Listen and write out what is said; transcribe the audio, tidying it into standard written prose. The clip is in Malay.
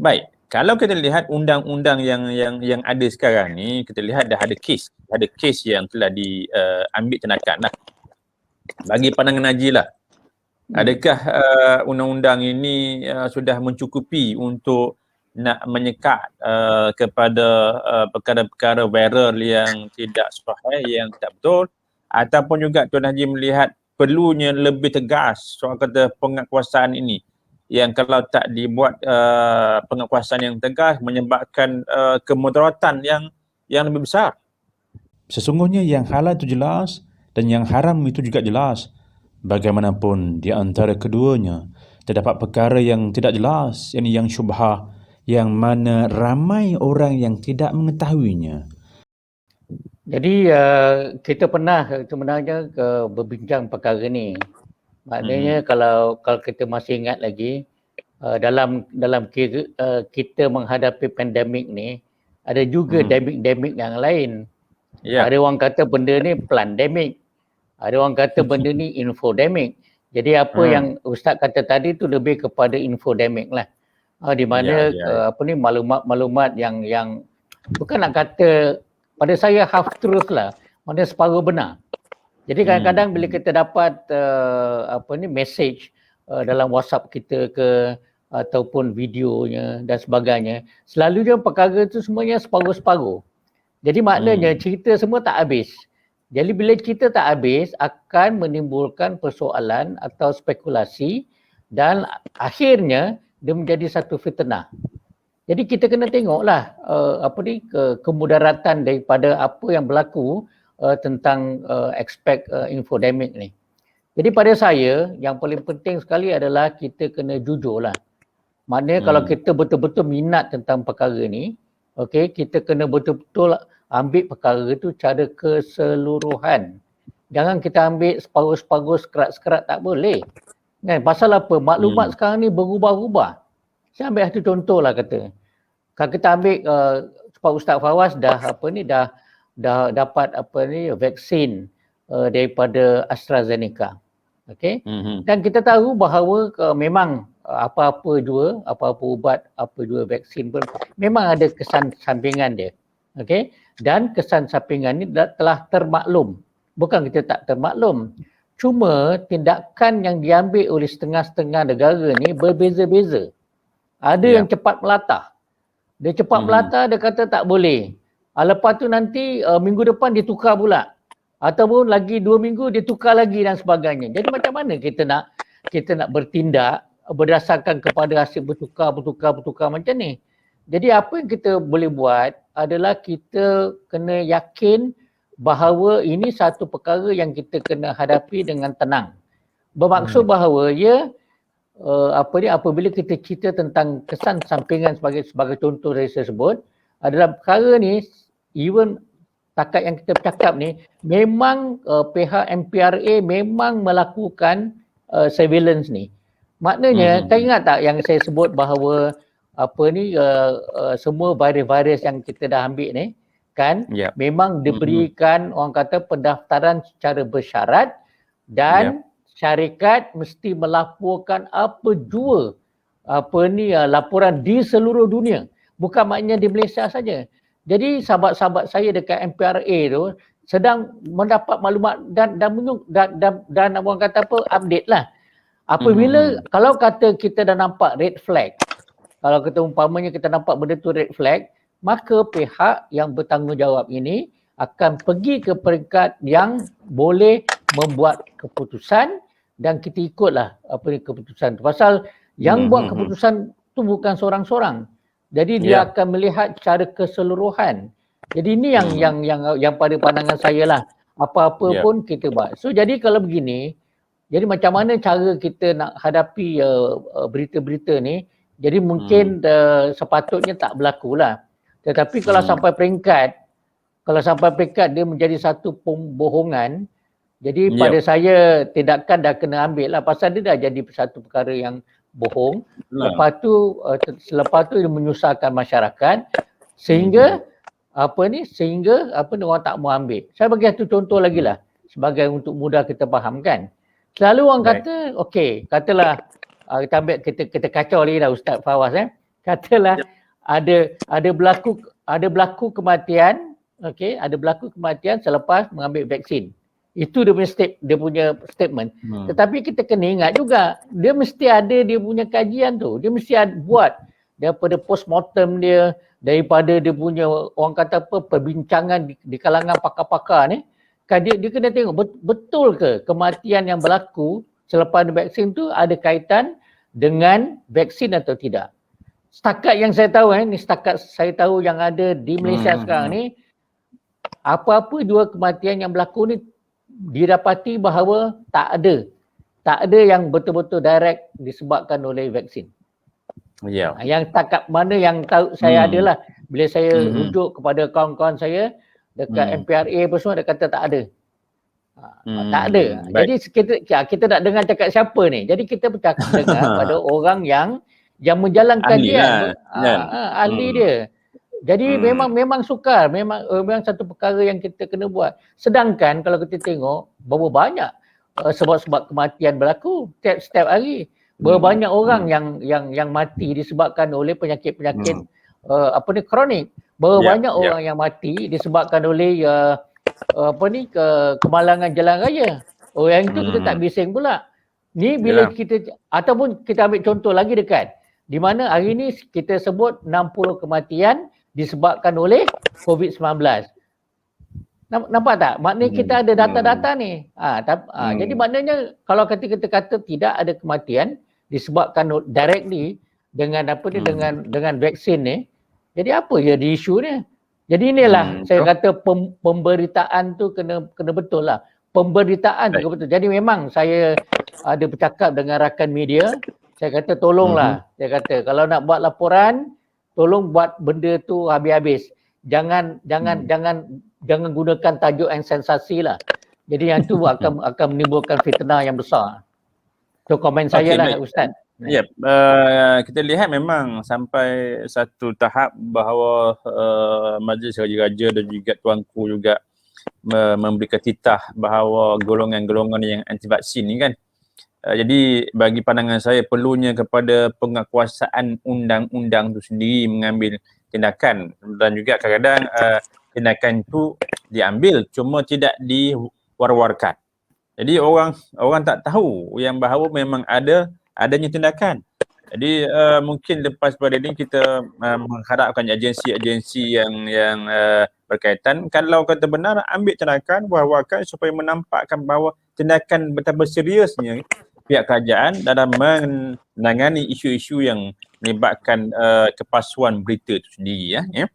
Baik, kalau kita lihat undang-undang yang ada sekarang ni, kita lihat dah ada kes yang telah diambil tindakan lah. Bagi pandangan Haji lah, adakah undang-undang ini sudah mencukupi untuk nak menyekat kepada perkara-perkara viral yang tidak sahih, yang tidak betul, ataupun juga Tuan Haji melihat perlunya lebih tegas soal kata penguatkuasaan ini, yang kalau tak dibuat penguatkuasaan yang tegas menyebabkan kemudaratan yang lebih besar. Sesungguhnya yang halal itu jelas dan yang haram itu juga jelas. Bagaimanapun di antara keduanya terdapat perkara yang tidak jelas, yang syubhah, yang mana ramai orang yang tidak mengetahuinya. Jadi kita pernah sebenarnya berbincang perkara ni. Maknanya kalau kita masih ingat lagi, dalam kira kita menghadapi pandemik ni, ada juga demik yang lain. Yeah. Ada orang kata benda ni pandemik, ada orang kata benda ni infodemic. Jadi apa yang Ustaz kata tadi tu lebih kepada infodemic lah. Di mana maklumat-maklumat yang bukan nak kata, pada saya half truth lah, maknanya separuh benar. Jadi kadang-kadang bila kita dapat message dalam WhatsApp kita ke ataupun videonya dan sebagainya, selalunya perkara tu semuanya separuh-separuh. Jadi maknanya cerita semua tak habis. Jadi bila cerita tak habis akan menimbulkan persoalan atau spekulasi dan akhirnya dia menjadi satu fitnah. Jadi kita kena tengoklah kemudaratan daripada apa yang berlaku tentang aspek infodemic ni. Jadi pada saya yang paling penting sekali adalah kita kena jujur lah. Maknanya kalau kita betul-betul minat tentang perkara ni, okey, kita kena betul-betul ambil perkara itu cara keseluruhan. Jangan kita ambil separuh-separuh, sekerat-sekerat, tak boleh. Kan? Pasal apa? Maklumat sekarang ni berubah-ubah. Saya ambil satu contoh lah kata. Kalau kita ambil Ustaz Fawaz dah dapat vaksin daripada AstraZeneca. Okey? Dan kita tahu bahawa memang apa-apa ubat, apa jua vaksin pun memang ada kesan sampingan dia. Okey? Dan kesan sampingan ni telah termaklum. Bukan kita tak termaklum. Cuma tindakan yang diambil oleh setengah-setengah negara ni berbeza-beza. Ada yang cepat melatah. Dia cepat melatah, dia kata tak boleh. Lepas tu nanti minggu depan dia tukar pula. Ataupun lagi 2 minggu dia tukar lagi dan sebagainya. Jadi macam mana kita nak bertindak berdasarkan kepada hasil bertukar macam ni. Jadi apa yang kita boleh buat adalah kita kena yakin bahawa ini satu perkara yang kita kena hadapi dengan tenang. Bermaksud bahawa apabila kita cerita tentang kesan sampingan sebagai contoh dari saya sebut, adalah perkara ni, even takat yang kita bercakap ni, memang pihak MPRA memang melakukan surveillance ni. Maknanya, tak ingat tak yang saya sebut bahawa semua virus-virus yang kita dah ambil ni, kan, memang diberikan orang kata pendaftaran secara bersyarat dan syarikat mesti melaporkan apa jua laporan di seluruh dunia. Bukan maknanya di Malaysia saja. Jadi sahabat-sahabat saya dekat MPRA tu sedang mendapat maklumat dan orang kata update lah. Apabila kalau kata kita dah nampak red flag, kalau kita umpamanya kita nampak benda tu red flag, maka pihak yang bertanggungjawab ini akan pergi ke peringkat yang boleh membuat keputusan dan kita ikutlah keputusan tu. Pasal yang buat keputusan tu bukan seorang-seorang. Jadi dia akan melihat secara keseluruhan. Jadi ini yang pada pandangan saya lah. Apa-apa pun kita buat. So jadi kalau begini, jadi macam mana cara kita nak hadapi berita-berita ni? Jadi mungkin sepatutnya tak berlaku lah. Tetapi kalau sampai peringkat dia menjadi satu pembohongan, jadi pada saya tindakan dah kena ambil lah. Pasal dia dah jadi satu perkara yang bohong. Lepas tu dia menyusahkan masyarakat sehingga orang tak mau ambil. Saya bagi satu contoh lagi lah sebagai untuk mudah kita fahamkan. Selalu orang kata, okey, katalah kita kacau lagi dah Ustaz Fawaz Katalah ada berlaku kematian, okey, ada berlaku kematian selepas mengambil vaksin. Itu dia punya statement. Tetapi kita kena ingat juga, dia mesti ada dia punya kajian tu. Dia mesti buat daripada postmortem dia, daripada dia punya orang kata apa perbincangan di kalangan pakar-pakar ni. Dia kena tengok betul ke kematian yang berlaku selepas vaksin tu ada kaitan dengan vaksin atau tidak. Setakat yang saya tahu ni setakat saya tahu yang ada di Malaysia sekarang ni, apa-apa dua kematian yang berlaku ni didapati bahawa tak ada yang betul-betul direct disebabkan oleh vaksin. Ya. Yang setakat mana yang tahu saya adalah bila saya rujuk kepada kawan-kawan saya dekat MPRA apa semua, dia kata tak ada. Tak ada. Jadi kita nak dengar cakap siapa ni. Jadi kita bercakap dengar pada orang yang menjalankan ahli dia. Ahli dia. Jadi memang sukar, memang satu perkara yang kita kena buat. Sedangkan kalau kita tengok berapa banyak sebab-sebab kematian berlaku setiap hari. Berapa banyak orang yang mati disebabkan oleh penyakit-penyakit kronik. Berapa banyak orang yang mati disebabkan oleh kemalangan jalan raya. Yang itu kita tak bising pula. Ni bila kita ataupun kita ambil contoh lagi dekat. Di mana hari ni kita sebut 60 kematian disebabkan oleh COVID-19. Nampak tak? Maknanya kita ada data-data ni. Jadi maknanya kalau kita kata tidak ada kematian disebabkan directly dengan dengan vaksin ni. Jadi apa jadi isu ni? Jadi inilah saya kata pemberitaan tu kena betul lah. Pemberitaan tu betul. Jadi memang saya ada bercakap dengan rakan media. Saya kata tolonglah. Saya kata kalau nak buat laporan, tolong buat benda tu habis-habis. Jangan gunakan tajuk yang sensasi lah. Jadi yang tu akan menimbulkan fitnah yang besar. So komen saya lah Ustaz. Ya, kita lihat memang sampai satu tahap bahawa Majlis Raja-Raja dan juga Tuanku juga memberikan titah bahawa golongan-golongan yang anti vaksin ni kan. Jadi bagi pandangan saya perlunya kepada penguasaan undang-undang tu sendiri mengambil tindakan, dan juga kadang-kadang tindakan itu diambil cuma tidak diwar-warkan. Jadi orang tak tahu yang bahawa memang adanya tindakan. Jadi mungkin lepas pada ini kita mengharapkan agensi-agensi yang berkaitan, kalau kata benar ambil tindakan, war-warkan supaya menampakkan bahawa tindakan betapa seriusnya pihak kerajaan dalam menangani isu-isu yang melibatkan kepalsuan berita itu sendiri. Ya.